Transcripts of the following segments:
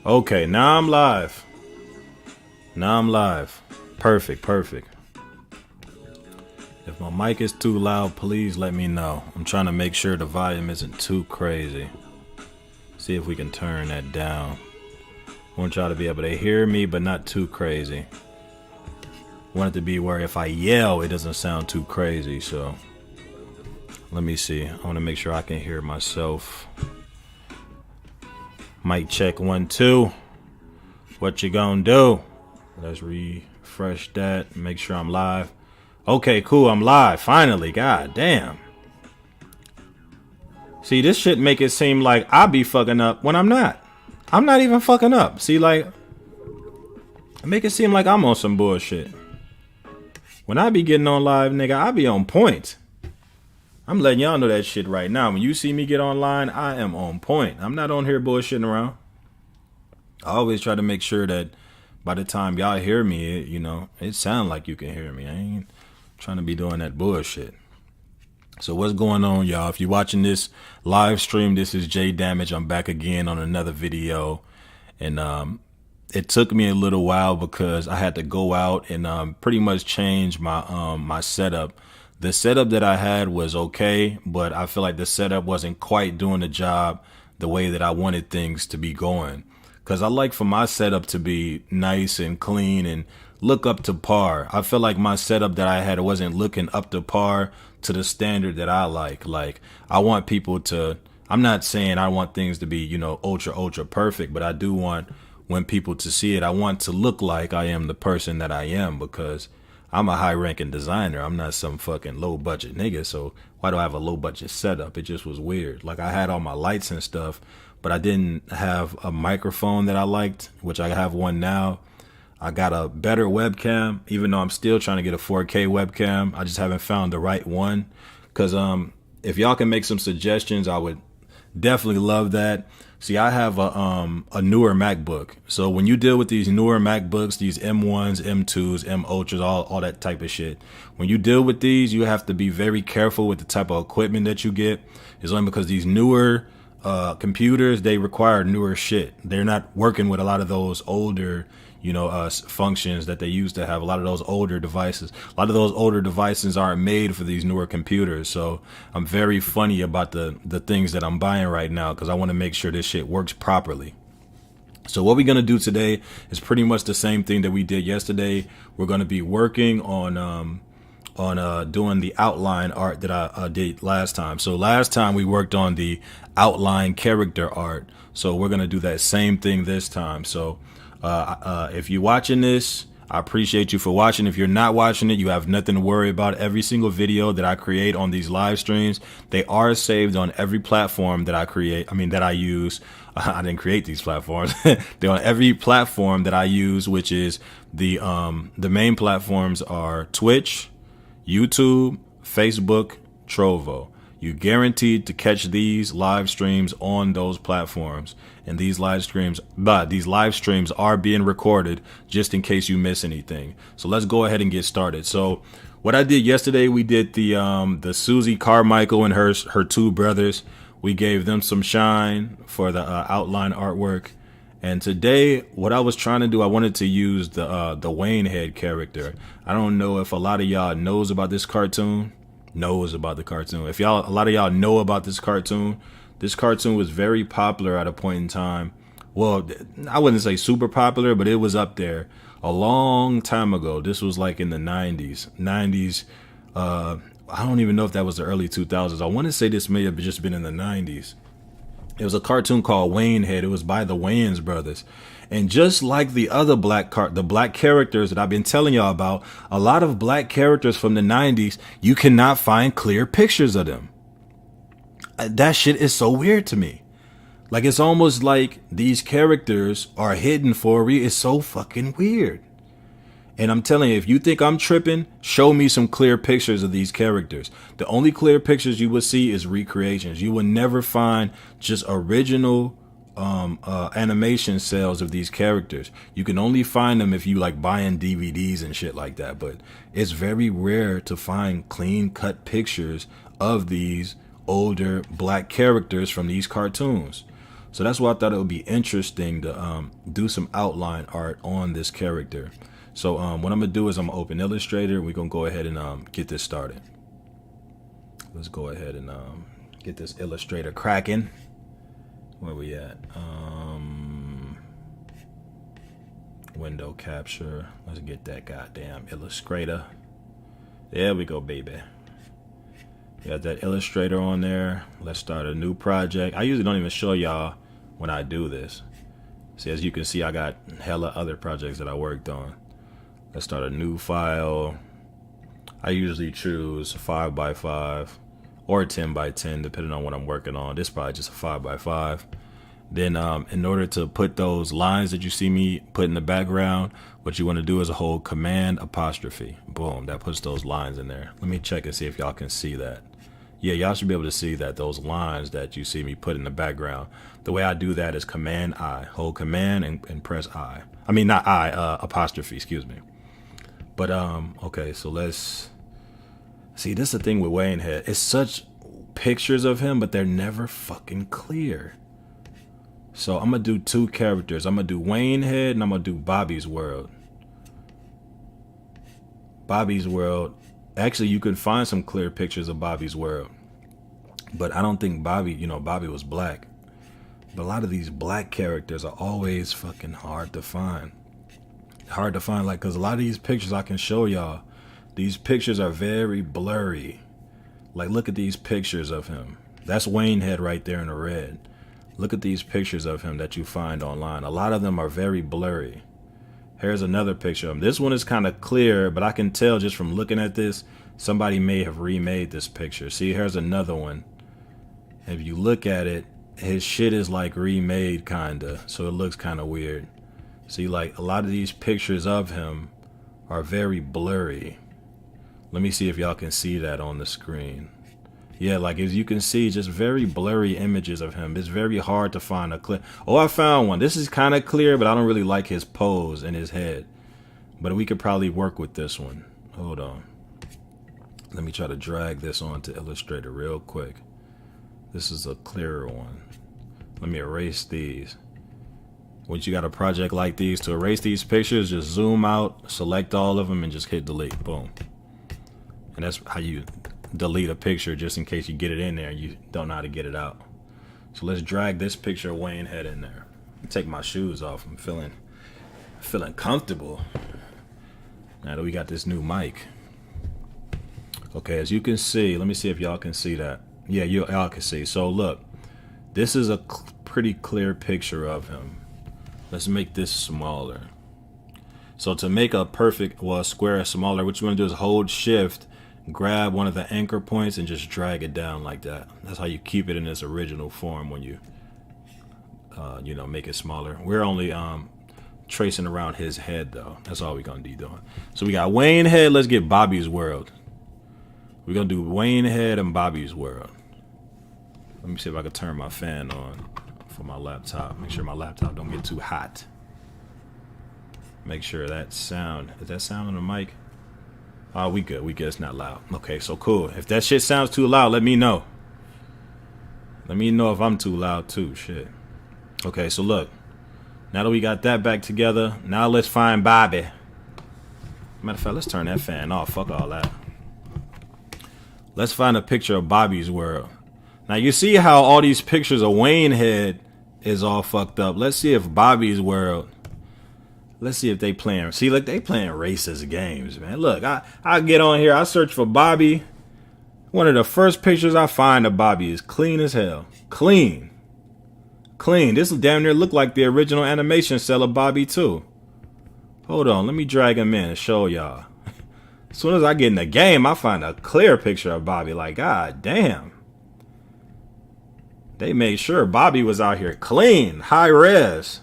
Okay, now I'm live. Now I'm live. Perfect, perfect. If my mic is too loud, please let me know. I'm trying to make sure the volume isn't too crazy. See if we can turn that down. I want y'all to be able to hear me, but not too crazy. I want it to be where if I yell, it doesn't sound too crazy. So let me see. I want to make sure I can hear myself. Mic check 1 2. What you gonna do? Let's refresh that. Make sure I'm live. Okay, cool. I'm live. Finally. God damn. See, this shit make it seem like I be fucking up when I'm not. I'm not even fucking up. See, like, make it seem like I'm on some bullshit. When I be getting on live, nigga, I be on point. I'm letting y'all know that shit right now. When you see me get online, I am on point. I'm not on here bullshitting around. I always try to make sure that by the time y'all hear me, it sound like you can hear me. I ain't trying to be doing that bullshit. So what's going on, y'all? If you're watching this live stream, this is J Damage. I'm back again on another video. And it took me a little while because I had to go out and pretty much change my my setup. The setup that I had was okay, but I feel like the setup wasn't quite doing the job the way that I wanted things to be going. Because I like for my setup to be nice and clean and look up to par. I feel like my setup that I had wasn't looking up to par to the standard that I like. Like, I want people to, I'm not saying I want things to be, ultra perfect, but I do want when people to see it, I want to look like I am the person that I am because I'm a high-ranking designer. I'm not some fucking low-budget nigga, so why do I have a low-budget setup? It just was weird. Like, I had all my lights and stuff, but I didn't have a microphone that I liked, which I have one now. I got a better webcam, even though I'm still trying to get a 4K webcam. I just haven't found the right one. Because if y'all can make some suggestions, I would definitely love that. See, I have a newer MacBook. So when you deal with these newer MacBooks, these M1s, M2s, M Ultras, all that type of shit, when you deal with these, you have to be very careful with the type of equipment that you get. It's only because these newer computers, they require newer shit. They're not working with a lot of those older functions that they used to have. A lot of those older devices. A lot of those older devices aren't made for these newer computers. So I'm very funny about the things that I'm buying right now because I want to make sure this shit works properly. So what we're going to do today is pretty much the same thing that we did yesterday. We're going to be working on doing the outline art that I did last time. So last time we worked on the outline character art. So we're going to do that same thing this time. So if you're watching this, I appreciate you for watching. If you're not watching it, you have nothing to worry about. Every single video that I create on these live streams, they are saved on every platform that I use. I didn't create these platforms. They're on every platform that I use, which is the main platforms are Twitch, YouTube, Facebook, Trovo. You guaranteed to catch these live streams on those platforms. And these live streams are being recorded just in case you miss anything. So let's go ahead and get started. So what I did yesterday, we did the Susie Carmichael and her two brothers. We gave them some shine for the outline artwork. And today, what I was trying to do, I wanted to use the Wayne Head character. I don't know if a lot of y'all knows about this cartoon. If a lot of y'all know about this cartoon was very popular at a point in time. Well, I wouldn't say super popular, but it was up there a long time ago. This was like in the 90s. I don't even know if that was the early 2000s. I want to say this may have just been in the 90s. It was a cartoon called Wayne Head. It was by the Wayans brothers. And just like the other black characters that I've been telling y'all about, a lot of black characters from the 90s, you cannot find clear pictures of them. That shit is so weird to me. Like, it's almost like these characters are hidden for a reason. It's so fucking weird. And I'm telling you, if you think I'm tripping, show me some clear pictures of these characters. The only clear pictures you will see is recreations. You will never find just original animation cells of these characters. You can only find them if you like buying DVDs and shit like that. But it's very rare to find clean cut pictures of these older black characters from these cartoons. So that's why I thought it would be interesting to do some outline art on this character. So what I'm gonna do is I'm gonna open Illustrator. We're gonna go ahead and get this started. Let's go ahead and get this Illustrator cracking. Where we at? Window capture. Let's get that goddamn Illustrator. There we go, baby. Got that Illustrator on there. Let's start a new project. I usually don't even show y'all when I do this. See, as you can see, I got hella other projects that I worked on. Let's start a new file. I usually choose 5x5 or 10x10, depending on what I'm working on. This is probably just a 5x5. Then in order to put those lines that you see me put in the background, what you want to do is hold Command apostrophe. Boom, that puts those lines in there. Let me check and see if y'all can see that. Yeah, y'all should be able to see that, those lines that you see me put in the background. The way I do that is Command I. Hold Command and press I. I mean, not I, apostrophe, excuse me. But, okay, so let's see. This is the thing with Wayne Head. It's such pictures of him, but they're never fucking clear. So I'm going to do two characters. I'm going to do Wayne Head and I'm going to do Bobby's World. Bobby's World. Actually, you can find some clear pictures of Bobby's World. But I don't think Bobby, Bobby was black. But a lot of these black characters are always fucking hard to find. Hard to find, like, because a lot of these pictures I can show y'all, these pictures are very blurry. Like, look at these pictures of him. That's Wayne Head right there in the red. Look at these pictures of him that you find online. A lot of them are very blurry. Here's another picture of him. This one is kind of clear, but I can tell just from looking at this, somebody may have remade this picture. See, here's another one. If you look at it, his shit is like remade kinda, so it looks kind of weird. See, like a lot of these pictures of him are very blurry. Let me see if y'all can see that on the screen. Yeah, like as you can see, just very blurry images of him. It's very hard to find a clear. Oh, I found one. This is kind of clear, but I don't really like his pose and his head. But we could probably work with this one. Hold on. Let me try to drag this onto Illustrator real quick. This is a clearer one. Let me erase these. Once you got a project like these, to erase these pictures, just zoom out, select all of them, and just hit delete. Boom. And that's how you delete a picture, just in case you get it in there and you don't know how to get it out. So let's drag this picture of Wayne Head in there. Take my shoes off. I'm feeling comfortable now that we got this new mic. Okay, as you can see, let me see if y'all can see that. Yeah, y'all can see. So look, this is a pretty clear picture of him. Let's make this smaller. So to make a perfect, well, a square smaller, what you want to do is hold shift, grab one of the anchor points and just drag it down like that. That's how you keep it in its original form when you make it smaller. We're only tracing around his head though. That's all we're gonna be doing. So we got Wayne Head. Let's get Bobby's World. We're gonna do Wayne Head and Bobby's World. Let me see if I can turn my fan on for my laptop. Make sure my laptop don't get too hot. Make sure that sound, is that sound on the mic? Oh, we good. It's not loud. Okay, so cool. If that shit sounds too loud, let me know. Let me know if I'm too loud too. Shit. Okay, so look. Now that we got that back together, now let's find Bobby. Matter of fact, let's turn that fan off. Fuck all that. Let's find a picture of Bobby's World. Now you see how all these pictures of Wayne Head is all fucked up. Let's see if Bobby's World. Let's see if they playing. See, look, they playing racist games, man. Look, I get on here. I search for Bobby. One of the first pictures I find of Bobby is clean as hell. Clean. This will damn near look like the original animation cell of Bobby too. Hold on, let me drag him in and show y'all. As soon as I get in the game, I find a clear picture of Bobby. Like, god damn. They made sure Bobby was out here clean, high res.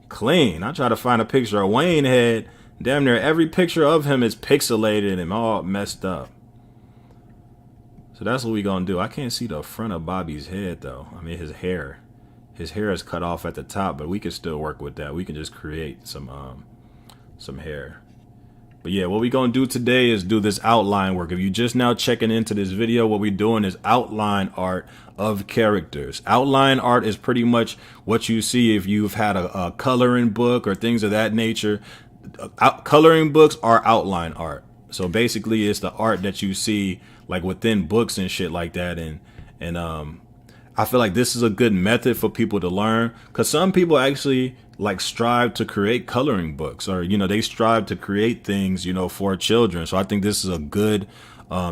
Clean. I try to find a picture of Wayne Head. Damn near every picture of him is pixelated and all messed up. So that's what we gonna do. I can't see the front of Bobby's head though. I mean his hair. His hair is cut off at the top, but we can still work with that. We can just create some hair. But yeah, what we gonna do today is do this outline work. If you just now checking into this video, what we're doing is outline art of characters. Outline art is pretty much what you see if you've had a coloring book or things of that nature. Coloring books are outline art. So basically it's the art that you see like within books and shit like that. And I feel like this is a good method for people to learn, because some people actually like strive to create coloring books, or, you know, they strive to create things, you know, for children. So I think this is a good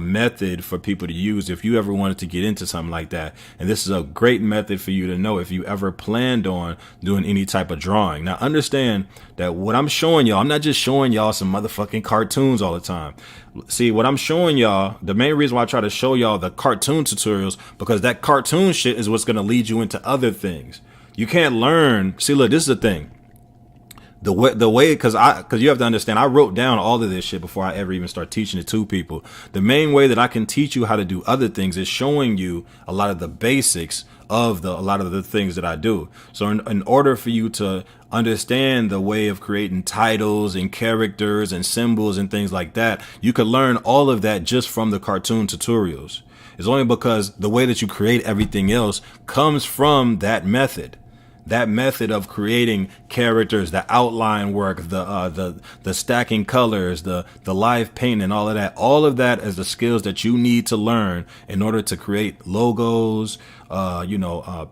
method for people to use if you ever wanted to get into something like that. And this is a great method for you to know if you ever planned on doing any type of drawing. Now, understand that what I'm showing y'all, I'm not just showing y'all some motherfucking cartoons all the time. See, what I'm showing y'all, the main reason why I try to show y'all the cartoon tutorials, because that cartoon shit is what's going to lead you into other things. You can't learn. See, look, this is the thing. The way, because you have to understand, I wrote down all of this shit before I ever even start teaching it to people. The main way that I can teach you how to do other things is showing you a lot of the basics of a lot of the things that I do. So in order for you to understand the way of creating titles and characters and symbols and things like that, you could learn all of that just from the cartoon tutorials. It's only because the way that you create everything else comes from that method. That method of creating characters, the outline work, the stacking colors, the live paint and all of that is the skills that you need to learn in order to create logos,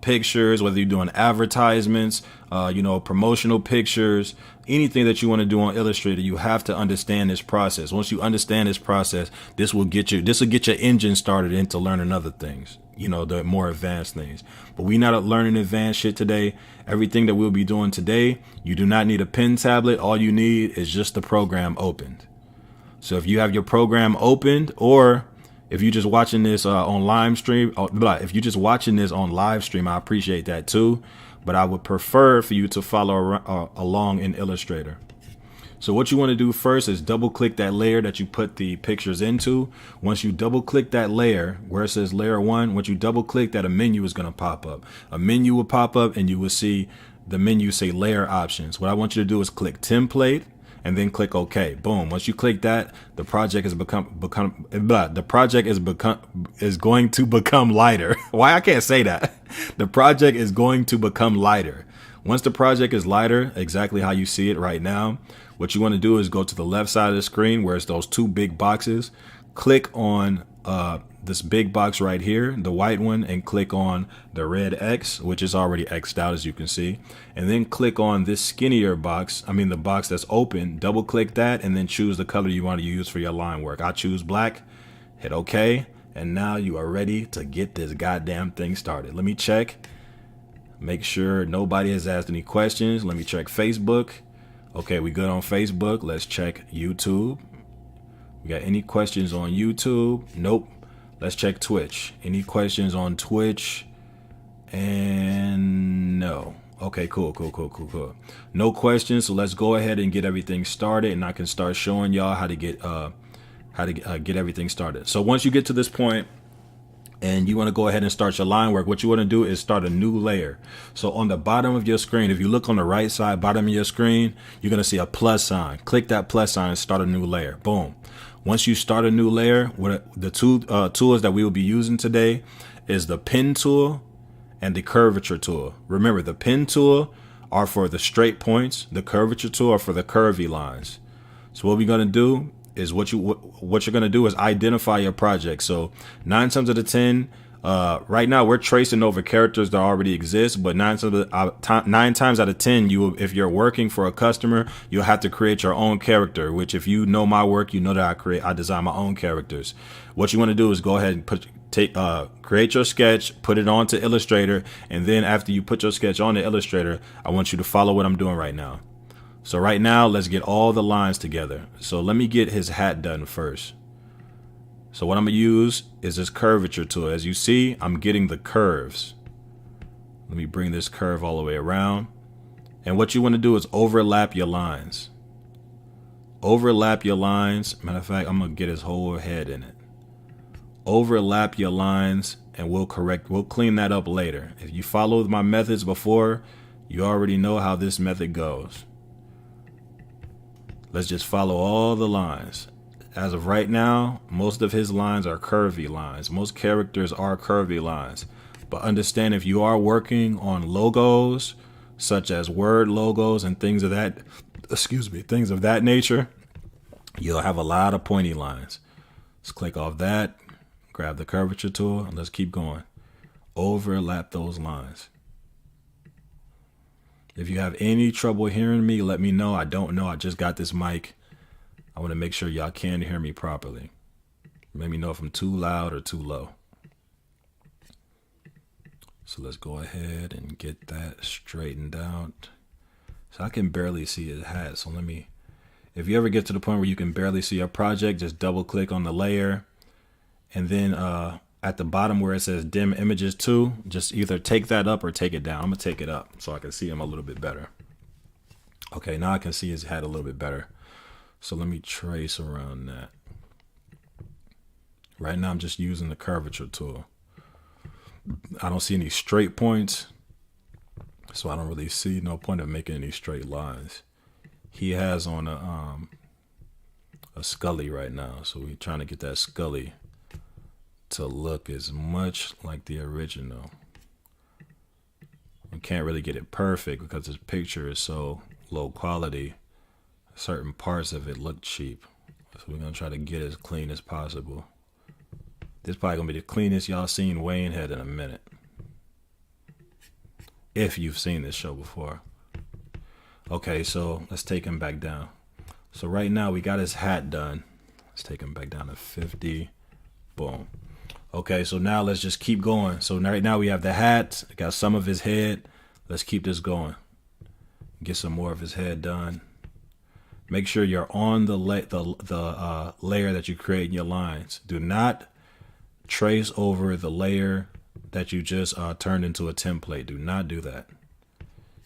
pictures, whether you're doing advertisements, promotional pictures, anything that you want to do on Illustrator. You have to understand this process. Once you understand this process, this will get your engine started into learning other things, the more advanced things. But we're not learning advanced shit today. Everything that we'll be doing today, you do not need a pen tablet. All you need is just the program opened. So if you have your program opened, or if you're just watching this on live stream, if you're just watching this on live stream, I appreciate that too. But I would prefer for you to follow along in Illustrator. So what you want to do first is double click that layer that you put the pictures into. Once you double click that layer where it says layer 1, once you double click that, a menu is going to pop up. A menu will pop up and you will see the menu say layer options. What I want you to do is click template and then click OK. Boom. Once you click that, the project is going to become lighter. Why I can't say that? The project is going to become lighter. Once the project is lighter, exactly how you see it right now, what you want to do is go to the left side of the screen where it's those two big boxes. Click on this big box right here, the white one, and click on the red X, which is already X'd out, as you can see. And then click on this skinnier box, the box that's open. Double click that and then choose the color you want to use for your line work. I choose black, hit OK, and now you are ready to get this goddamn thing started. Let me check. Make sure nobody has asked any questions. Let me check Facebook. Okay, we good on Facebook. Let's check YouTube. We got any questions on YouTube? Nope. Let's check Twitch. Any questions on Twitch? And no. Okay, cool. No questions. So let's go ahead and get everything started, and I can start showing y'all how to get everything started. So once you get to this point, and you want to go ahead and start your line work, what you want to do is start a new layer. So on the bottom of your screen, if you look on the right side bottom of your screen, you're going to see a plus sign. Click that plus sign and start a new layer. Boom. Once you start a new layer, the two tools that we will be using today is the pen tool and the curvature tool. Remember, the pen tool are for the straight points. The curvature tool are for the curvy lines. So what we're going to do is what you're going to do is identify your project. So 9 times out of 10, right now we're tracing over characters that already exist, but 9 times out of 10, if you're working for a customer, you'll have to create your own character, which if you know my work, you know that I design my own characters. What you want to do is go ahead and create your sketch, put it onto Illustrator, and then after you put your sketch on the Illustrator, I want you to follow what I'm doing right now. So right now, let's get all the lines together. So let me get his hat done first. So what I'm going to use is this curvature tool. As you see, I'm getting the curves. Let me bring this curve all the way around. And what you want to do is overlap your lines. Overlap your lines. Matter of fact, I'm going to get his whole head in it. Overlap your lines, and we'll clean that up later. If you followed my methods before, you already know how this method goes. Let's just follow all the lines. As of right now, most of his lines are curvy lines. Most characters are curvy lines. But understand, if you are working on logos, such as word logos and things of that nature, you'll have a lot of pointy lines. Let's click off that, grab the curvature tool, and let's keep going. Overlap those lines. If you have any trouble hearing me, let me know. I don't know. I just got this mic. I want to make sure y'all can hear me properly. Let me know if I'm too loud or too low. So let's go ahead and get that straightened out. So I can barely see his hat. So if you ever get to the point where you can barely see your project, just double click on the layer. And then at the bottom where it says dim images 2, just either take that up or take it down. I'm going to take it up so I can see him a little bit better. Okay, now I can see his hat a little bit better. So let me trace around that. Right now I'm just using the curvature tool. I don't see any straight points, so I don't really see no point of making any straight lines. He has on a Scully right now, so we're trying to get that Scully to look as much like the original. We can't really get it perfect because this picture is so low quality. Certain parts of it look cheap, so we're gonna try to get as clean as possible. This is probably gonna be the cleanest y'all seen Wayne Head in a minute, if you've seen this show before. Okay, so let's take him back down. So right now we got his hat done. Let's take him back down to 50. Boom. Okay, so now let's just keep going. So right now we have the hat, got some of his head. Let's keep this going. Get some more of his head done. Make sure you're on the layer that you create in your lines. Do not trace over the layer that you just turned into a template. Do not do that.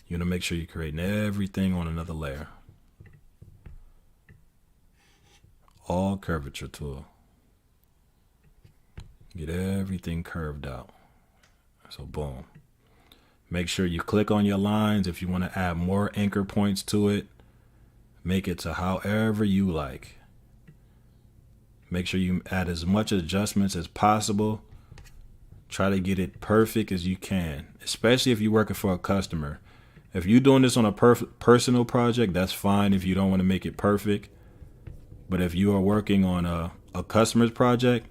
You want to make sure you're creating everything on another layer. All curvature tool. Get everything curved out. So boom. Make sure you click on your lines. If you want to add more anchor points to it, make it to however you like. Make sure you add as much adjustments as possible. Try to get it perfect as you can, especially if you're working for a customer. If you're doing this on a personal project, that's fine if you don't want to make it perfect. But if you are working on a customer's project,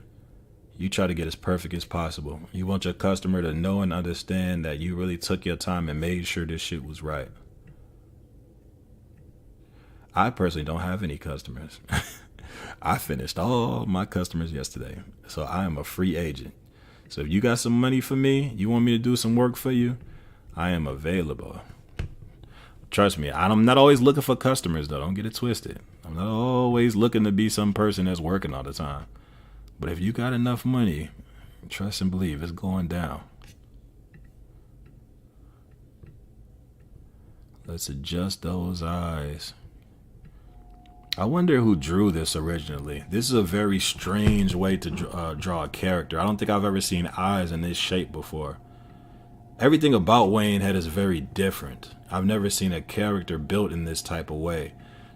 you try to get as perfect as possible. You want your customer to know and understand that you really took your time and made sure this shit was right. I personally don't have any customers. I finished all my customers yesterday, so I am a free agent. So if you got some money for me, you want me to do some work for you, I am available. Trust me, I'm not always looking for customers, though. Don't get it twisted. I'm not always looking to be some person that's working all the time. But if you got enough money, trust and believe it's going down. Let's adjust those eyes. I wonder who drew this originally. This is a very strange way to draw a character. I don't think I've ever seen eyes in this shape before. Everything about Wayne Head is very different. I've never seen a character built in this type of way.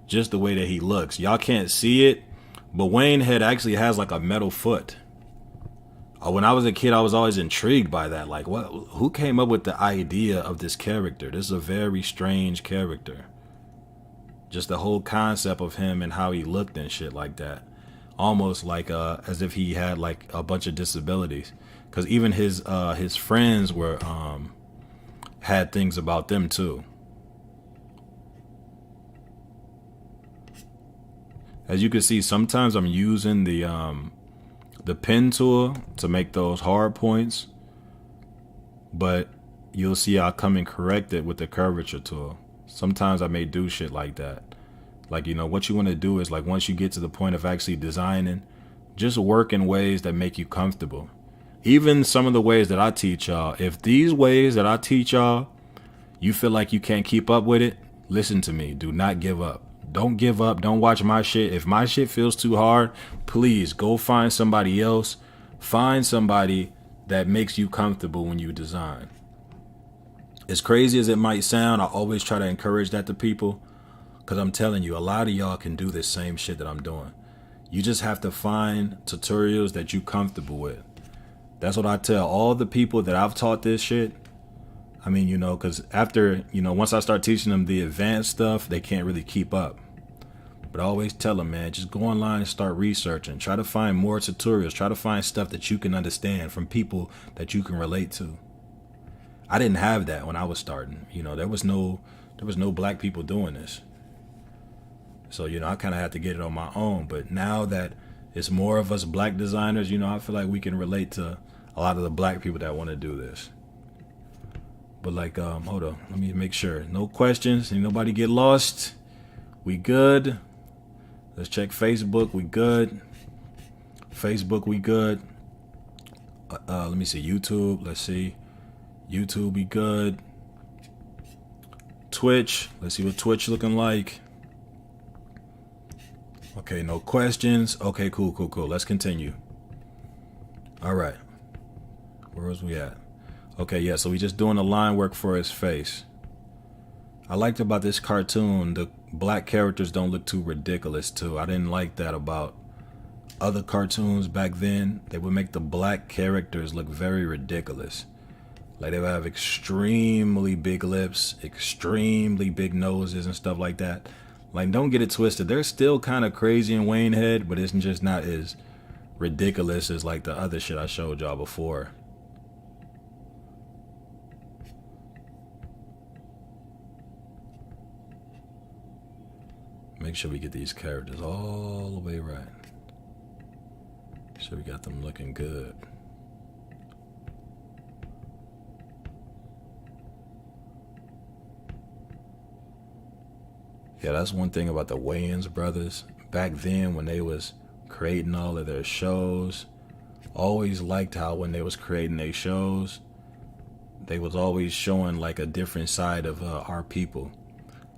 Just the way that he looks. Y'all can't see it, but Wayne Head actually has like a metal foot. When I was a kid, I was always intrigued by that. Like, who came up with the idea of this character? This is a very strange character. Just the whole concept of him and how he looked and shit like that. Almost like as if he had like a bunch of disabilities. Because even his friends were had things about them too. As you can see, sometimes I'm using the pen tool to make those hard points. But you'll see I'll come and correct it with the curvature tool. Sometimes I may do shit like that. Like, you know, what you want to do is like once you get to the point of actually designing, just work in ways that make you comfortable. Even some of the ways that I teach y'all, if these ways that I teach y'all, you feel like you can't keep up with it, listen to me. Do not give up. Don't give up. Don't watch my shit. If my shit feels too hard, please go find somebody else. Find somebody that makes you comfortable when you design. As crazy as it might sound, I always try to encourage that to people, Because I'm telling you, a lot of y'all can do this same shit that I'm doing. You just have to find tutorials that you comfortable with. That's what I tell all the people that I've taught this shit. I mean, you know, because after, you know, once I start teaching them the advanced stuff, they can't really keep up. But I always tell them, man, just go online and start researching. Try to find more tutorials. Try to find stuff that you can understand from people that you can relate to. I didn't have that when I was starting. You know, there was no black people doing this. So, you know, I kind of had to get it on my own. But now that it's more of us black designers, you know, I feel like we can relate to a lot of the black people that want to do this. But like, hold on, let me make sure. No questions. Ain't nobody get lost. We good. Let's check Facebook. We good. Facebook, we good. Let me see. YouTube. Let's see. YouTube, we good. Twitch. Let's see what Twitch looking like. Okay, no questions. Okay, cool. Let's continue. All right. Where was we at? Okay, yeah, so we just doing the line work for his face. I liked about this cartoon, the black characters don't look too ridiculous too. I didn't like that about other cartoons back then. They would make the black characters look very ridiculous. Like they would have extremely big lips, extremely big noses and stuff like that. Like, don't get it twisted. They're still kind of crazy in Wayne head, but it's just not as ridiculous as like the other shit I showed y'all before. Make sure we get these characters all the way right. Make sure we got them looking good. Yeah, that's one thing about the Wayans brothers. Back then when they was creating all of their shows, always liked how when they was creating their shows, they was always showing like a different side of our people.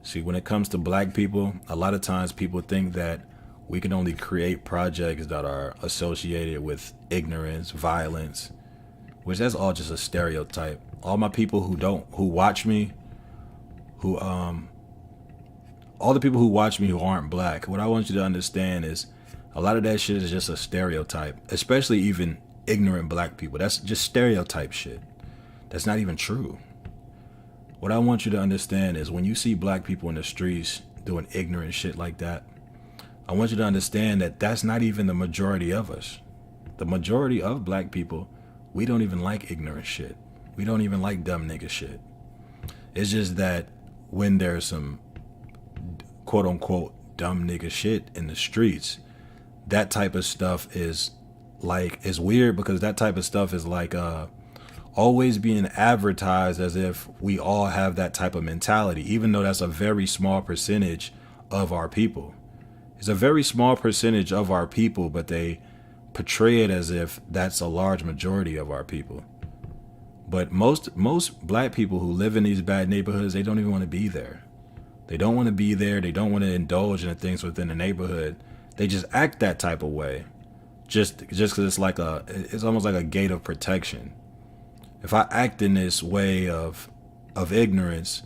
See, when it comes to black people, a lot of times people think that we can only create projects that are associated with ignorance, violence, which that's all just a stereotype. All my people who watch me, all the people who watch me who aren't black, what I want you to understand is a lot of that shit is just a stereotype, especially even ignorant black people. That's just stereotype shit. That's not even true. What I want you to understand is when you see black people in the streets doing ignorant shit like that, I want you to understand that that's not even the majority of us. The majority of black people, we don't even like ignorant shit. We don't even like dumb nigga shit. It's just that when there's some quote unquote dumb nigga shit in the streets, that type of stuff is like, it's weird because that type of stuff is like always being advertised as if we all have that type of mentality, even though that's a very small percentage of our people. It's a very small percentage of our people, but they portray it as if that's a large majority of our people. But most black people who live in these bad neighborhoods, they don't even want to be there. They don't want to be there. They don't want to indulge in the things within the neighborhood. They just act that type of way, just because it's like it's almost like a gate of protection. If I act in this way of ignorance,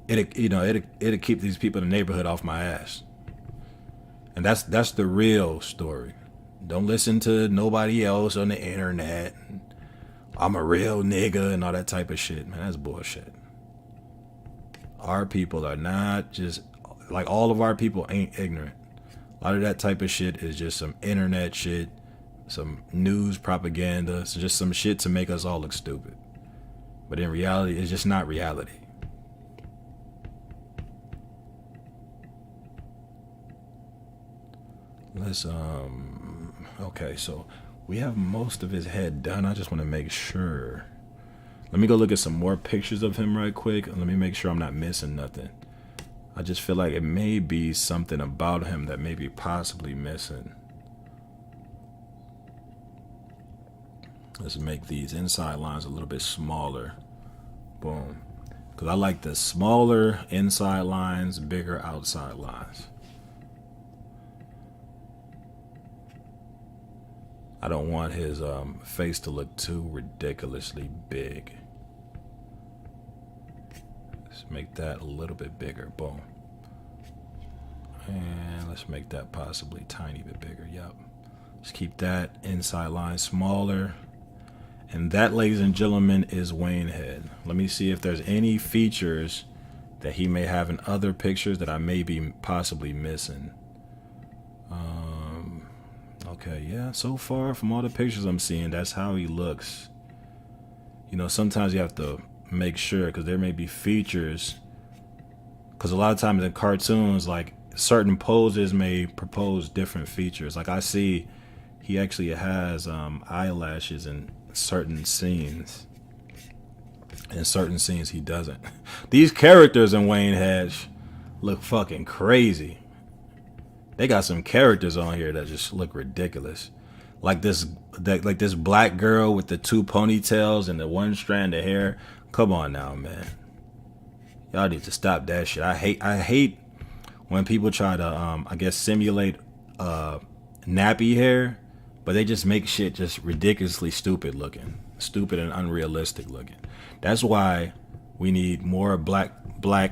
it'll keep these people in the neighborhood off my ass. And that's the real story. Don't listen to nobody else on the internet. I'm a real nigga and all that type of shit, man. That's bullshit. Our people are not just like, all of our people ain't ignorant. A lot of that type of shit is just some internet shit, some news propaganda. It's just some shit to make us all look stupid. But in reality, it's just not reality. Let's okay, so we have most of his head done. I just want to make sure. Let me go look at some more pictures of him right quick. Let me make sure I'm not missing nothing. I just feel like it may be something about him that may be possibly missing. Let's make these inside lines a little bit smaller. Boom. Because I like the smaller inside lines, bigger outside lines. I don't want his face to look too ridiculously big. Let's make that a little bit bigger. Boom. And let's make that possibly a tiny bit bigger. Yep. Let's keep that inside line smaller. And that, ladies and gentlemen, is Wayne Head. Let me see if there's any features that he may have in other pictures that I may be possibly missing. Okay, yeah, so far from all the pictures I'm seeing, that's how he looks. You know, sometimes you have to make sure, because there may be features, because a lot of times in cartoons, like certain poses may propose different features. Like I see he actually has eyelashes in certain scenes. In certain scenes he doesn't. These characters in Wayne Head look fucking crazy. They got some characters on here that just look ridiculous. Like this black girl with the 2 ponytails and the 1 strand of hair. Come on now, man. Y'all need to stop that shit. I hate when people try to I guess simulate nappy hair, but they just make shit just ridiculously stupid looking. Stupid and unrealistic looking. That's why we need more black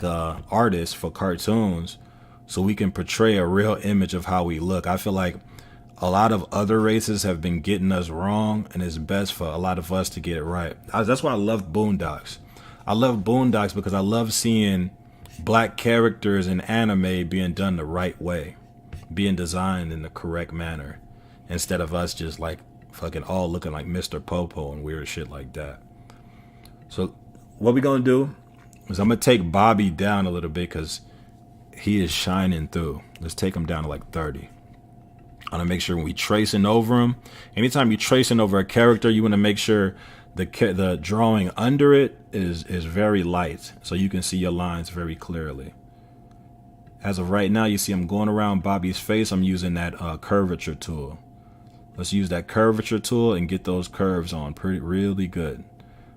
artists for cartoons, so we can portray a real image of how we look. I feel like a lot of other races have been getting us wrong, and it's best for a lot of us to get it right. That's why I love Boondocks. I love Boondocks because I love seeing black characters in anime being done the right way, being designed in the correct manner, instead of us just like fucking all looking like Mr. Popo and weird shit like that. So what we gonna do is I'm gonna take Bobby down a little bit because he is shining through. Let's take him down to like 30. I want to make sure when we tracing over him, anytime you're tracing over a character, you want to make sure the drawing under it is very light, so you can see your lines very clearly. As of right now, you see I'm going around Bobby's face. I'm using that curvature tool. Let's use that curvature tool and get those curves on really good.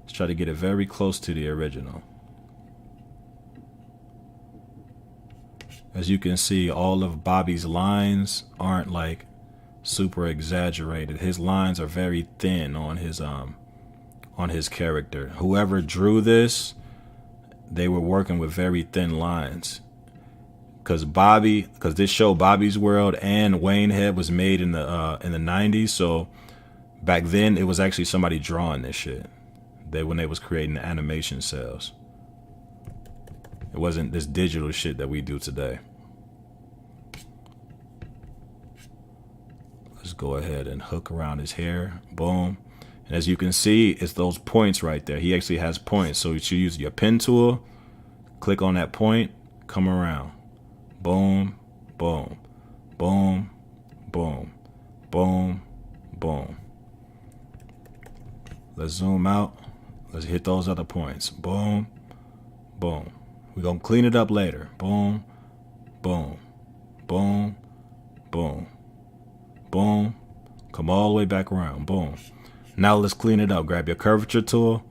Let's try to get it very close to the original. As you can see, all of Bobby's lines aren't like super exaggerated. His lines are very thin on his character. Whoever drew this, they were working with very thin lines. Because this show Bobby's World and Wayne Head was made in the 90s, so back then it was actually somebody drawing this shit. When they was creating the animation cells. It wasn't this digital shit that we do today. Let's go ahead and hook around his hair. Boom. And as you can see, it's those points right there. He actually has points. So you should use your pen tool. Click on that point. Come around. Boom. Boom. Boom. Boom. Boom. Boom. Let's zoom out. Let's hit those other points. Boom. Boom. We're going to clean it up later. Boom, boom, boom, boom, boom. Come all the way back around. Boom. Now let's clean it up. Grab your curvature tool.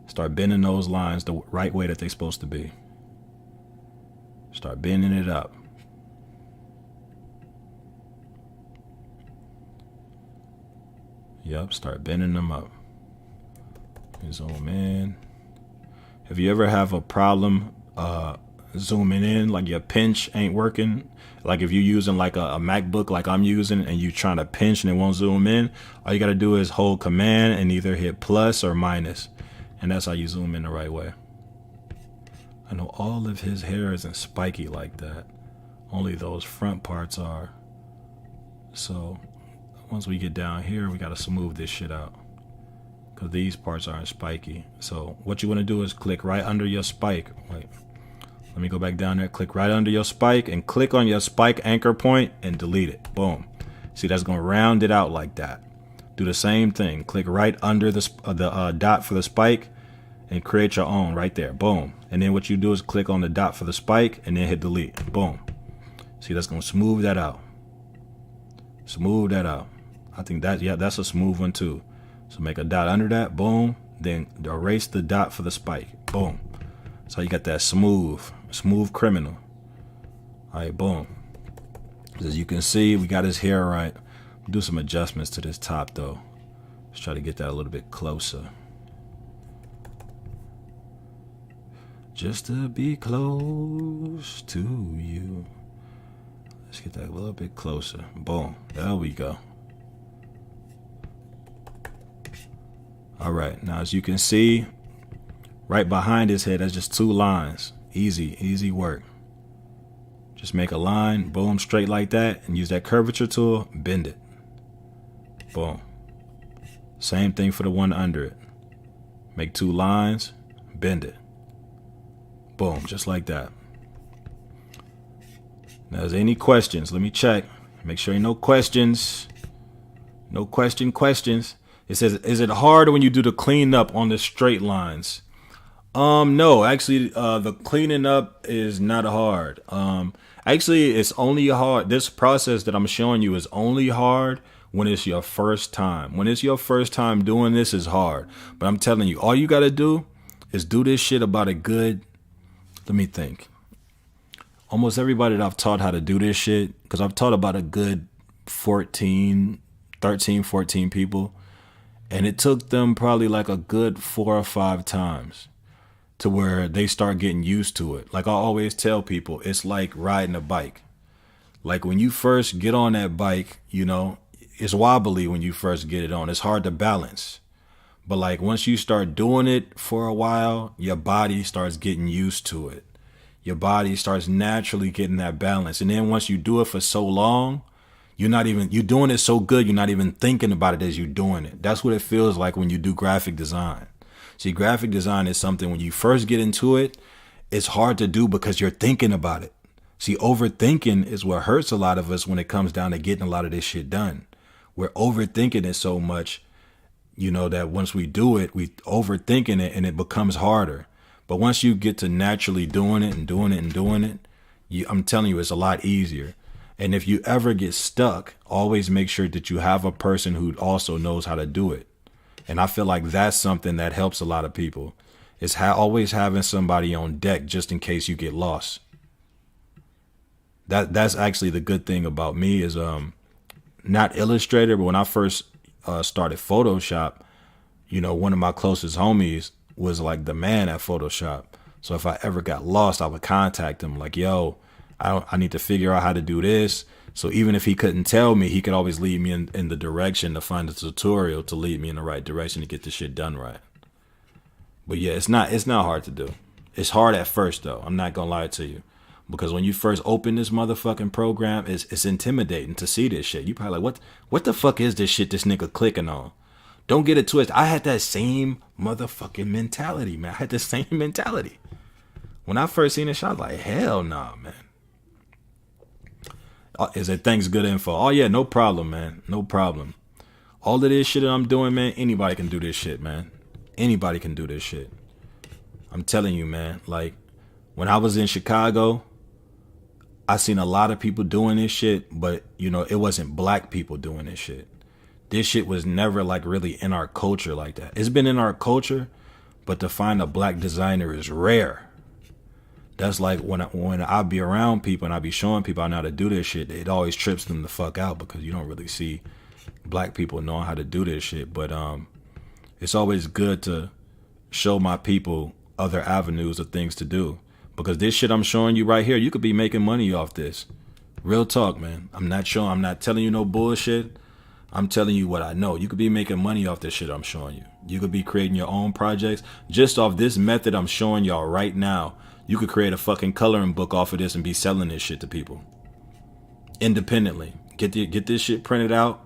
Start bending those lines the right way that they're supposed to be. Start bending it up. Yep, start bending them up. Zoom in. If you ever have a problem zooming in, like your pinch ain't working, like if you're using like a MacBook like I'm using and you trying to pinch and it won't zoom in, all you gotta do is hold command and either hit plus or minus, and that's how you zoom in the right way. I know all of his hair isn't spiky like that, only those front parts are. So once we get down here, we gotta smooth this shit out because these parts aren't spiky. So what you want to do is click right under your spike. Wait, let me go back down there. Click right under your spike and click on your spike anchor point and delete it. Boom. See, that's going to round it out like that. Do the same thing. Click right under the dot for the spike and create your own right there. Boom. And then what you do is click on the dot for the spike and then hit delete. Boom. See, that's going to smooth that out. Smooth that out. I think that, yeah, that's a smooth one too. So make a dot under that. Boom. Then erase the dot for the spike. Boom. So you got that smooth criminal. All right, boom. As you can see, we got his hair right. Do some adjustments to this top though. Let's try to get that a little bit closer. Just to be close to you. Let's get that a little bit closer. Boom. There we go. All right. Now, as you can see, right behind his head, that's just 2 lines. Easy work. Just make a line, boom, straight like that, and use that curvature tool, bend it. Boom. Same thing for the one under it. Make 2 lines, bend it. Boom, just like that. Now, is there any questions? Let me check. Make sure ain't no questions. No questions. It says, is it hard when you do the cleanup on the straight lines? No, actually, the cleaning up is not hard. Actually, it's only hard. This process that I'm showing you is only hard when it's your first time. When it's your first time doing this, is hard. But I'm telling you, all you got to do is do this shit about a good, let me think. Almost everybody that I've taught how to do this shit, because I've taught about a good 13, 14 people. And it took them probably like a good 4 or 5 times to where they start getting used to it. Like I always tell people, it's like riding a bike. Like when you first get on that bike, you know, it's wobbly when you first get it on. It's hard to balance. But like once you start doing it for a while, your body starts getting used to it. Your body starts naturally getting that balance. And then once you do it for so long, you're doing it so good, you're not even thinking about it as you're doing it. That's what it feels like when you do graphic design. See, graphic design is something when you first get into it, it's hard to do because you're thinking about it. See, overthinking is what hurts a lot of us when it comes down to getting a lot of this shit done. We're overthinking it so much, you know, that once we do it, we overthinking it and it becomes harder. But once you get to naturally doing it, I'm telling you, it's a lot easier. And if you ever get stuck, always make sure that you have a person who also knows how to do it. And I feel like that's something that helps a lot of people. It's always having somebody on deck just in case you get lost. That's actually the good thing about me is not Illustrator, but when I first started Photoshop, you know, one of my closest homies was like the man at Photoshop. So if I ever got lost, I would contact him like, yo, I need to figure out how to do this. So even if he couldn't tell me, he could always lead me in the direction to find a tutorial to lead me in the right direction to get the shit done right. But yeah, it's not hard to do. It's hard at first though. I'm not gonna lie to you. Because when you first open this motherfucking program, it's intimidating to see this shit. You probably like, what the fuck is this shit this nigga clicking on? Don't get it twisted. I had that same motherfucking mentality, man. I had the same mentality. When I first seen this shit, I was like, hell nah, man. Is it thanks good info? Oh yeah, no problem, man. No problem. All of this shit that I'm doing, man, anybody can do this shit, man. Anybody can do this shit. I'm telling you, man. Like, when I was in Chicago, I seen a lot of people doing this shit, but, you know, it wasn't black people doing this shit. This shit was never, like, really in our culture like that. It's been in our culture, but to find a black designer is rare. That's like when I be around people and I be showing people how to do this shit, it always trips them the fuck out because you don't really see black people knowing how to do this shit. But it's always good to show my people other avenues of things to do. Because this shit I'm showing you right here, you could be making money off this. Real talk, man. I'm not telling you no bullshit. I'm telling you what I know. You could be making money off this shit I'm showing you. You could be creating your own projects. Just off this method I'm showing y'all right now, you could create a fucking coloring book off of this and be selling this shit to people. Independently. Get this shit printed out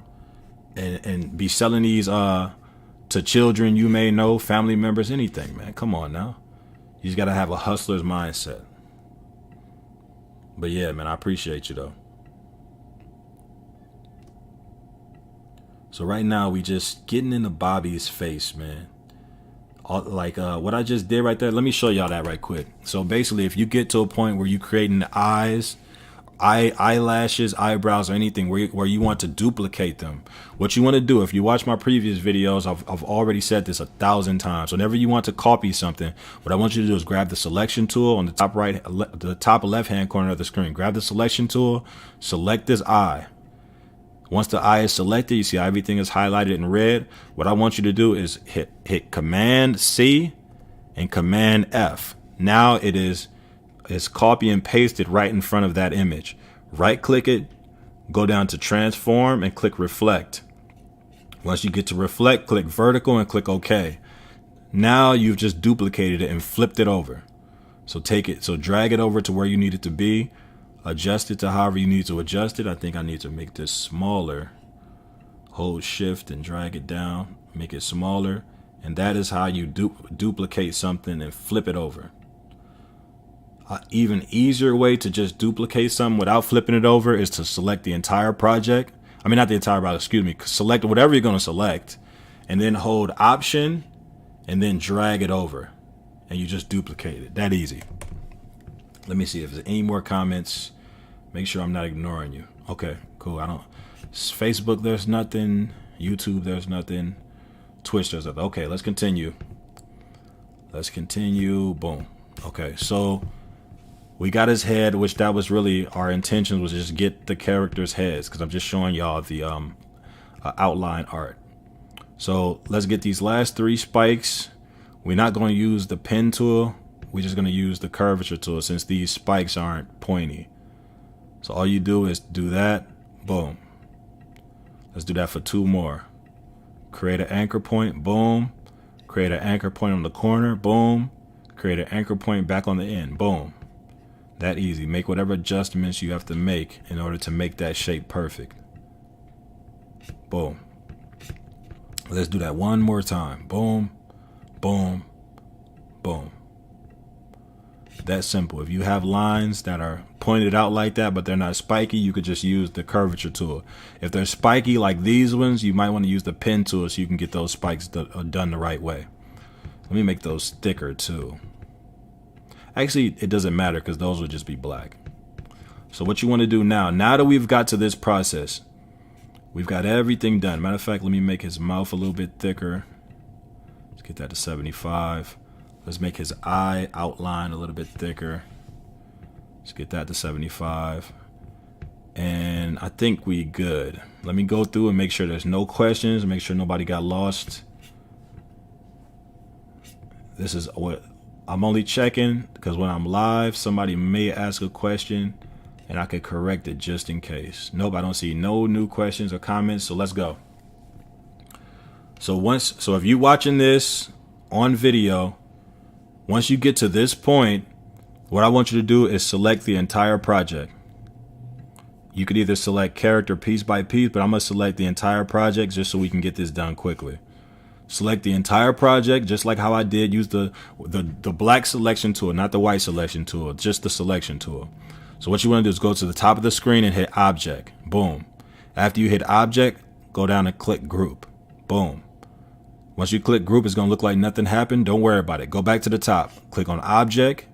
and be selling these to children you may know, family members, anything, man. Come on now. You just gotta have a hustler's mindset. But yeah, man, I appreciate you though. So right now we just getting into Bobby's face, man. What I just did right there, let me show y'all that right quick. So basically, if you get to a point where you creating eyes, eyelashes, eyebrows, or anything where you want to duplicate them, what you want to do, if you watch my previous videos, I've already said this 1,000 times. Whenever you want to copy something, what I want you to do is grab the selection tool on the top left hand corner of the screen. Grab the selection tool, select this eye. Once the eye is selected, you see everything is highlighted in red. What I want you to do is hit Command C and Command F. Now it's copy and pasted right in front of that image. right click it, go down to transform and click reflect. Once you get to reflect, click vertical and click OK. Now you've just duplicated it and flipped it over. So drag it over to where you need it to be, adjust it to however you need to adjust it. I think I need to make this smaller. Hold shift and drag it down, make it smaller. And that is how you duplicate something and flip it over. An even easier way to just duplicate something without flipping it over is to select the entire project. I mean, not the entire project, excuse me. Select whatever you're going to select and then hold Option and then drag it over. And you just duplicate it. That easy. Let me see if there's any more comments. Make sure I'm not ignoring you. Okay, cool. Facebook, there's nothing. YouTube, there's nothing. Twitch, there's nothing. Okay, let's continue. Boom. Okay, so we got his head, which that was really our intention, was just get the characters' heads, because I'm just showing y'all the outline art. So let's get these last 3 spikes. We're not going to use the pen tool. We're just going to use the curvature tool since these spikes aren't pointy. So all you do is do that. Boom. Let's do that for 2 more. Create an anchor point. Boom. Create an anchor point on the corner. Boom. Create an anchor point back on the end. Boom. That easy. Make whatever adjustments you have to make in order to make that shape perfect. Boom. Let's do that one more time. Boom. Boom, boom. That's simple. If you have lines that are pointed out like that, but they're not spiky, you could just use the curvature tool. If they're spiky like these ones, you might want to use the pen tool so you can get those spikes done the right way. Let me make those thicker too. Actually, it doesn't matter because those will just be black. So what you want to do now that we've got to this process, we've got everything done. Matter of fact, let me make his mouth a little bit thicker. Get that to 75. Let's make his eye outline a little bit thicker. Let's get that to 75. And I think we good. Let me go through and make sure there's no questions. Make sure nobody got lost. This is what I'm only checking because when I'm live, somebody may ask a question and I could correct it just in case. Nope, I don't see no new questions or comments. So let's go. So if you're watching this on video, once you get to this point, what I want you to do is select the entire project. You could either select character piece by piece, but I'm going to select the entire project just so we can get this done quickly. Select the entire project just like how I did. Use the black selection tool, not the white selection tool, just the selection tool. So what you want to do is go to the top of the screen and hit object. Boom. After you hit object, go down and click group. Boom. Once you click group, it's going to look like nothing happened. Don't worry about it. Go back to the top. Click on object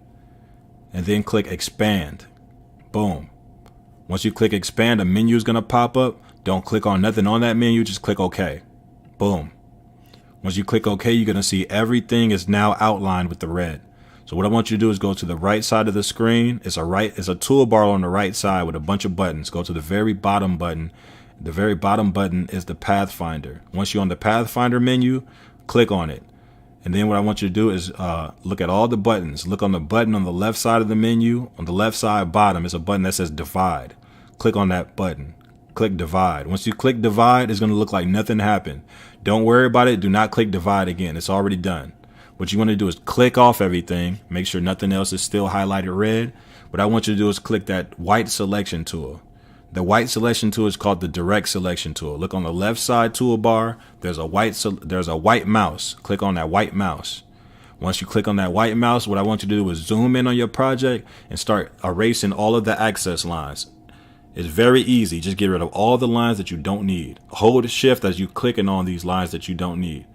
and then click expand. Boom. Once you click expand, a menu is going to pop up. Don't click on nothing on that menu. Just click OK. Boom. Once you click OK, you're going to see everything is now outlined with the red. So what I want you to do is go to the right side of the screen. It's a toolbar on the right side with a bunch of buttons. Go to the very bottom button. The very bottom button is the Pathfinder. Once you're on the Pathfinder menu, click on it. And then what I want you to do is look at all the buttons. Look on the button on the left side of the menu. On the left side bottom is a button that says divide. Click on that button. Click divide. Once you click divide, it's going to look like nothing happened. Don't worry about it. Do not click divide again. It's already done. What you want to do is click off everything. Make sure nothing else is still highlighted red. What I want you to do is click that white selection tool. The white selection tool is called the direct selection tool. Look on the left side toolbar. There's a white mouse. Click on that white mouse. Once you click on that white mouse, what I want you to do is zoom in on your project and start erasing all of the access lines. It's very easy. Just get rid of all the lines that you don't need. Hold shift as you clicking on these lines that you don't need.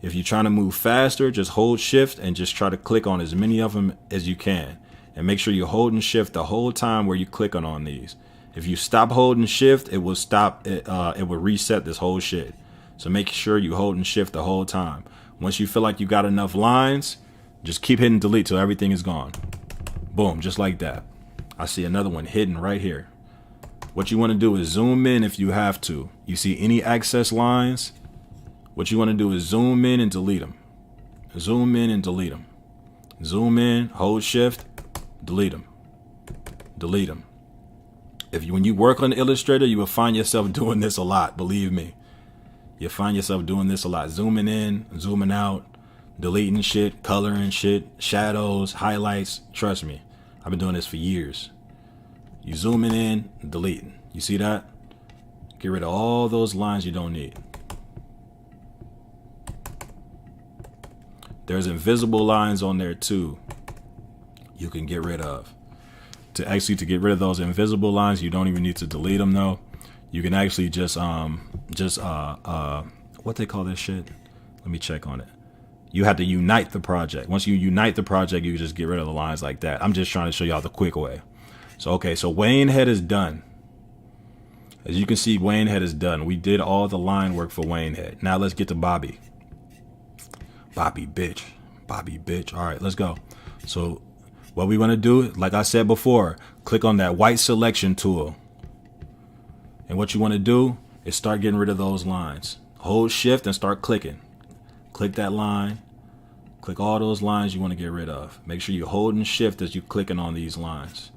If you're trying to move faster, just hold shift and just try to click on as many of them as you can. And make sure you're holding shift the whole time where you're clicking on these. If you stop holding shift, it will stop. It will reset this whole shit. So make sure you holding shift the whole time. Once you feel like you got enough lines, just keep hitting delete till everything is gone. Boom, just like that. I see another one hidden right here. What you want to do is zoom in if you have to. You see any access lines? What you want to do is zoom in and delete them. Zoom in and delete them. Zoom in, hold shift, delete them. Delete them. When you work on Illustrator, you will find yourself doing this a lot. Believe me, you find yourself doing this a lot. Zooming in, zooming out, deleting shit, coloring shit, shadows, highlights. Trust me, I've been doing this for years. You zooming in, deleting. You see that? Get rid of all those lines you don't need. There's invisible lines on there too. You can get rid of. To get rid of those invisible lines, you don't even need to delete them though. You can actually just what they call this shit? Let me check on it. You have to unite the project. Once you unite the project, you can just get rid of the lines like that. I'm just trying to show y'all the quick way. So okay, so Wayne Head is done. As you can see, Wayne Head is done. We did all the line work for Wayne Head. Now let's get to Bobby. Bobby bitch. All right, let's go. So what we want to do, like I said before, click on that white selection tool. And what you want to do is start getting rid of those lines. Hold shift and start clicking. Click that line. Click all those lines you want to get rid of. Make sure you're holding shift as you're clicking on these lines.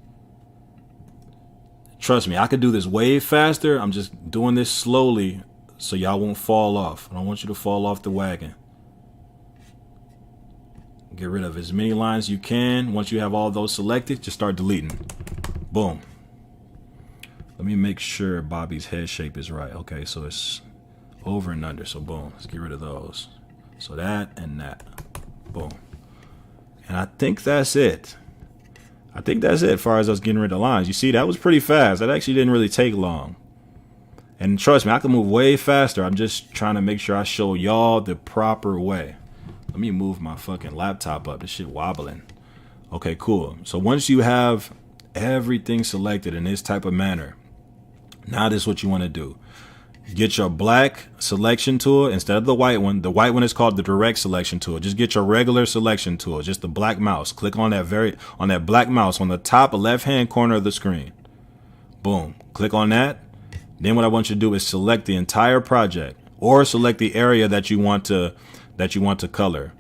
Trust me, I could do this way faster. I'm just doing this slowly so y'all won't fall off. I don't want you to fall off the wagon. Get rid of as many lines as you can. Once you have all those selected, just start deleting. Boom. Let me make sure Bobby's head shape is right. Okay, so it's over and under. So boom, let's get rid of those. So that and that. Boom. And I think that's it. As far as us getting rid of lines. You see, that was pretty fast. That actually didn't really take long. And trust me, I can move way faster. I'm just trying to make sure I show y'all the proper way. Let me move my fucking laptop up. This shit wobbling. Okay, cool. So once you have everything selected in this type of manner, now this is what you want to do. Get your black selection tool instead of the white one. The white one is called the direct selection tool. Just get your regular selection tool, just the black mouse. Click on that black mouse on the top left-hand corner of the screen. Boom. Click on that. Then what I want you to do is select the entire project or select the area that you want to color.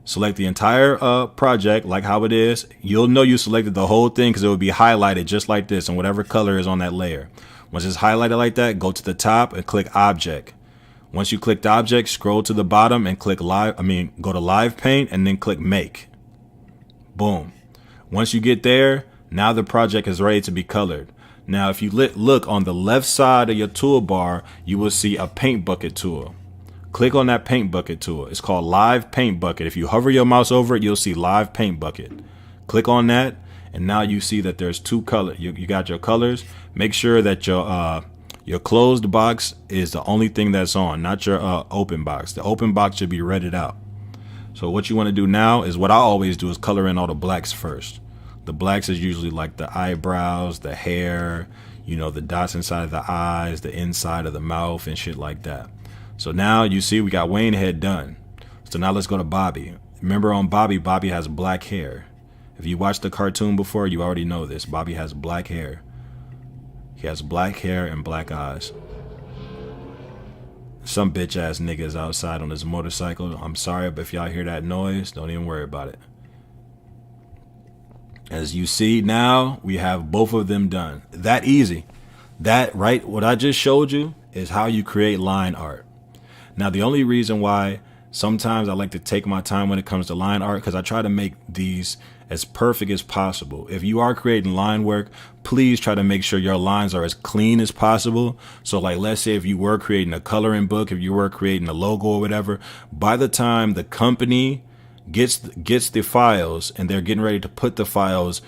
Select the entire project like how it is. You'll know you selected the whole thing because it will be highlighted just like this and whatever color is on that layer. Once it's highlighted like that, go to the top and click object. Once you click the object, scroll to the bottom and click go to live paint and then click make. Boom. Once you get there, now the project is ready to be colored. Now, if you look on the left side of your toolbar, you will see a paint bucket tool. Click on that paint bucket tool. It's called live paint bucket. If you hover your mouse over it, you'll see live paint bucket. Click on that. And now you see that there's two colors. You got your colors. Make sure that your closed box is the only thing that's on, not your open box. The open box should be redded out. So what you want to do now is what I always do is color in all the blacks first. The blacks is usually like the eyebrows, the hair, the dots inside of the eyes, the inside of the mouth and shit like that. So now you see we got Wayne Head done. So now let's go to Bobby. Remember on Bobby has black hair. If you watched the cartoon before, you already know this. Bobby has black hair. He has black hair and black eyes. Some bitch ass niggas outside on his motorcycle. I'm sorry, but if y'all hear that noise, don't even worry about it. As you see now, we have both of them done. That easy. That, right, what I just showed you is how you create line art. Now, the only reason why sometimes I like to take my time when it comes to line art, because I try to make these as perfect as possible. If you are creating line work, please try to make sure your lines are as clean as possible. So like, let's say if you were creating a coloring book, if you were creating a logo or whatever, by the time the company gets the files and they're getting ready to put the files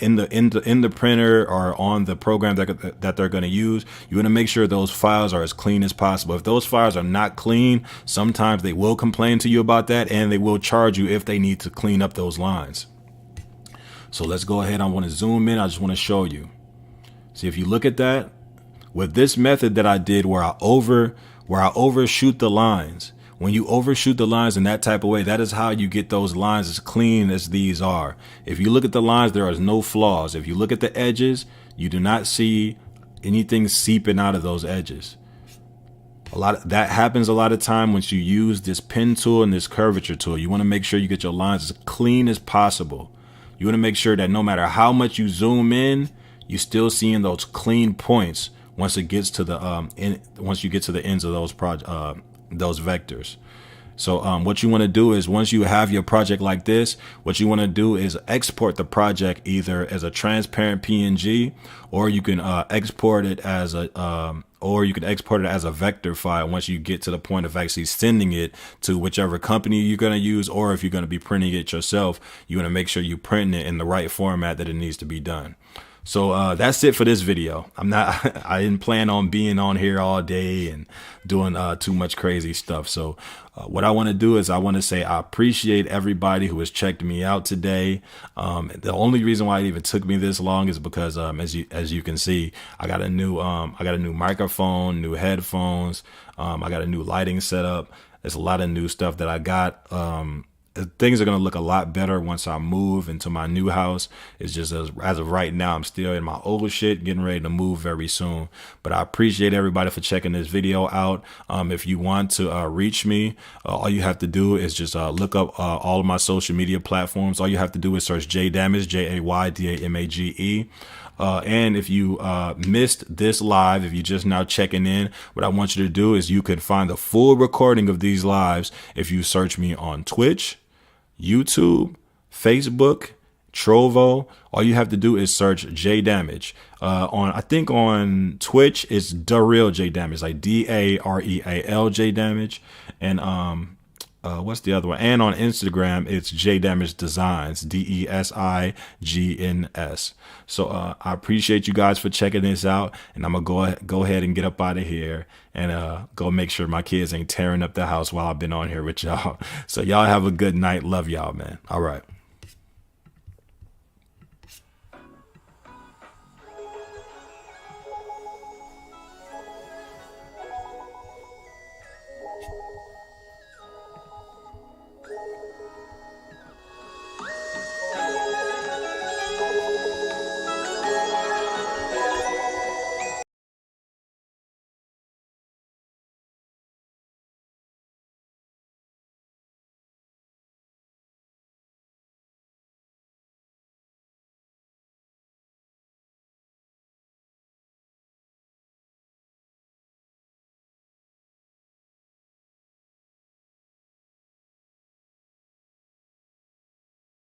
in the printer or on the program that they're going to use, you want to make sure those files are as clean as possible. If those files are not clean, sometimes they will complain to you about that and they will charge you if they need to clean up those lines. So let's go ahead. I want to zoom in. I just want to show you. See, if you look at that with this method that I did where I overshoot the lines. When you overshoot the lines in that type of way, that is how you get those lines as clean as these are. If you look at the lines, there are no flaws. If you look at the edges, you do not see anything seeping out of those edges. That happens a lot of time once you use this pen tool and this curvature tool. You want to make sure you get your lines as clean as possible. You want to make sure that no matter how much you zoom in, you still seeing those clean points once it gets to the once you get to the ends of those vectors. So what you want to do is, once you have your project like this, what you want to do is export the project either as a transparent PNG, or you can export it as a vector file once you get to the point of actually sending it to whichever company you're going to use, or if you're going to be printing it yourself, you want to make sure you print it in the right format that it needs to be done. So that's it for this video. I didn't plan on being on here all day and doing too much crazy stuff. So what I want to do is I want to say I appreciate everybody who has checked me out today. The only reason why it even took me this long is because as you can see, I got a new microphone, new headphones. I got a new lighting setup. There's a lot of new stuff that I got. Things are going to look a lot better once I move into my new house. It's just as of right now, I'm still in my old shit, getting ready to move very soon. But I appreciate everybody for checking this video out. If you want to reach me, all you have to do is just look up all of my social media platforms. All you have to do is search JDamage, JAYDAMAGE. And if you missed this live, if you're just now checking in, what I want you to do is you can find the full recording of these lives if you search me on Twitch, YouTube, Facebook, Trovo. All you have to do is search J Damage. I think on Twitch it's the real J Damage, like DAREAL J Damage, and what's the other one? And on Instagram it's J Damage Designs, DESIGNS. So I appreciate you guys for checking this out, and I'm gonna go ahead and get up out of here and go make sure my kids ain't tearing up the house while I've been on here with y'all. So y'all have a good night. Love y'all, man. All right.